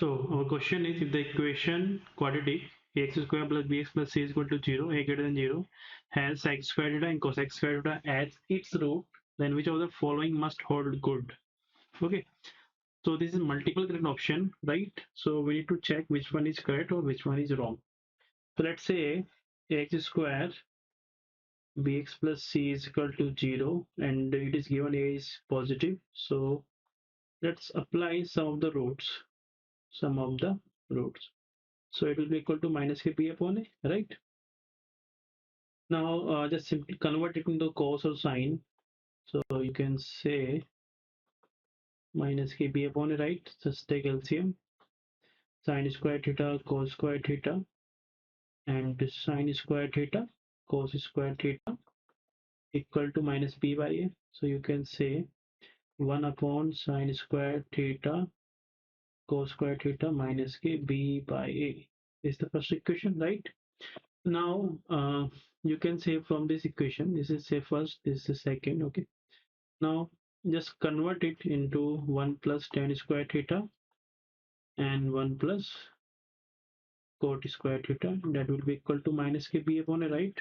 So our question is, if the equation quadratic ax square plus bx plus c is equal to 0, a greater than 0, has sec square theta and cosec square theta as its root, then which of the following must hold good? Okay, so this is multiple correct option, right? So we need to check which one is correct or which one is wrong. So let's say ax square bx plus c is equal to 0 and it is given a is positive. So let's apply some of the roots. So it will be equal to minus kp upon a, right? Now just simply convert it into cos or sine. So you can say minus kp upon a, right? Just take LCM. Sine square theta, cos square theta, and sine square theta, cos square theta equal to minus b by a. So you can say 1 upon sine square theta, cos square theta minus k b by a is the first equation, right? Now you can say from this equation, this is say first, this is the second. Okay, now just convert it into 1 plus tan square theta and 1 plus cot square theta, that will be equal to minus kb upon a, right?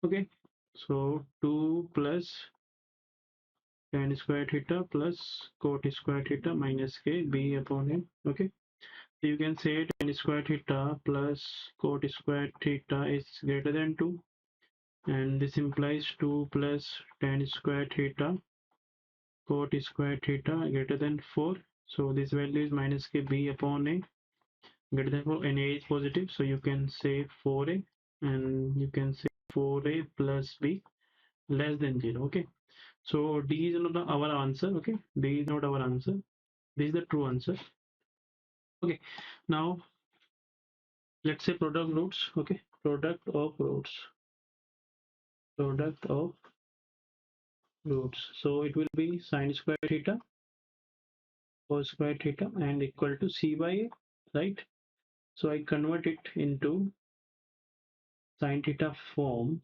Okay, so 2 plus tan square theta plus cot square theta minus kb upon a. Okay, so you can say tan square theta plus cot square theta is greater than 2, and this implies 2 plus tan square theta cot square theta greater than 4. So this value is minus kb upon a greater than 4, and a is positive, so you can say 4a, and you can say 4a plus b less than 0. Okay, so d is not our answer. Okay, d is not our answer. This is the true answer. Okay, now let's say product roots. Okay, product of roots. Product of roots. So it will be sine square theta cos square theta and equal to c by a, right? So I convert it into sine theta form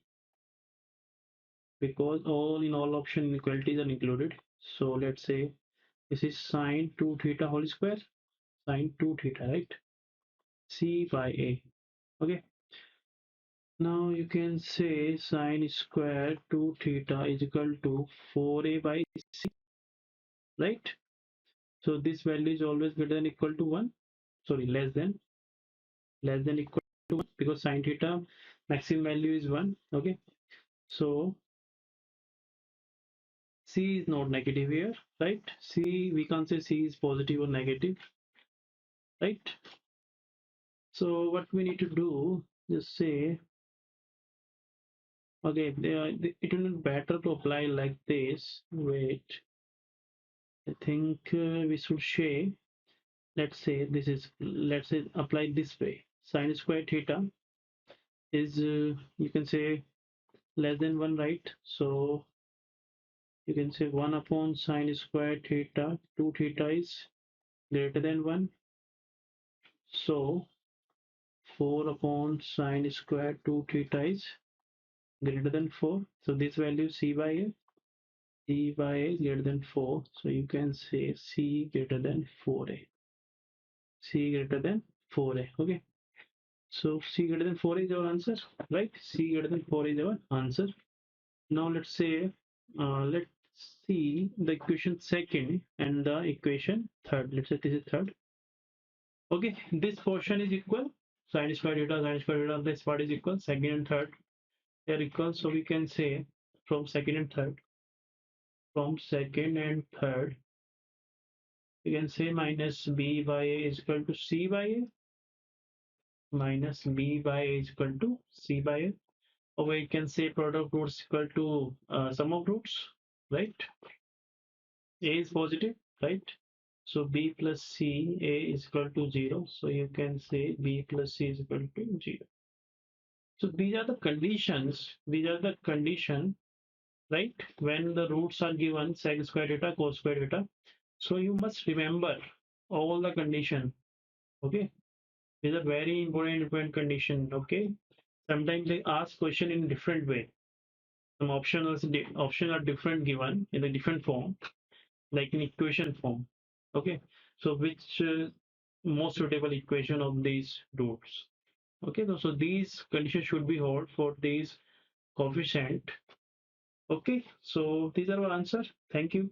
because all option inequalities are included. So let's say this is sine 2 theta whole square, sine 2 theta, right? C by a. Okay, now you can say sine square 2 theta is equal to 4a by c, right? So this value is always greater than equal to 1, sorry, less than equal to 1, because sine theta maximum value is 1. Okay, so c is not negative here, right? C, we can't say c is positive or negative, right? So what we need to do, just say, okay, it will be better to apply like this. Wait, I think we should say, let's say this is, let's say apply this way. Sine square theta is, you can say less than 1, right? So you can say 1 upon sine square theta, 2 theta is greater than 1. So 4 upon sine square 2 theta is greater than 4. So this value c by a is greater than 4. So you can say c greater than 4a. C greater than 4a. Okay. So c greater than 4 is our answer, right? C greater than 4 is our answer. Now let's say, let's see the equation second and the equation third. Let's say this is third. Okay, this portion is equal. Sine square theta, this part is equal. Second and third, they are equal. So we can say from second and third, you can say minus b by a is equal to c by a, minus b by a is equal to c by a. Or we can say product roots equal to sum of roots, right? A is positive, right? So b plus c, a is equal to 0. So you can say b plus c is equal to 0. So these are the conditions. These are the condition, right? When the roots are given sec square theta, cos square theta. So you must remember all the condition. Okay, these are very important condition. Okay, sometimes they ask question in different way. Some options are different given in a different form, like in equation form. Okay, So which most suitable equation of these roots? Okay, so these conditions should be hold for these coefficient. Okay, so these are our answer. Thank you.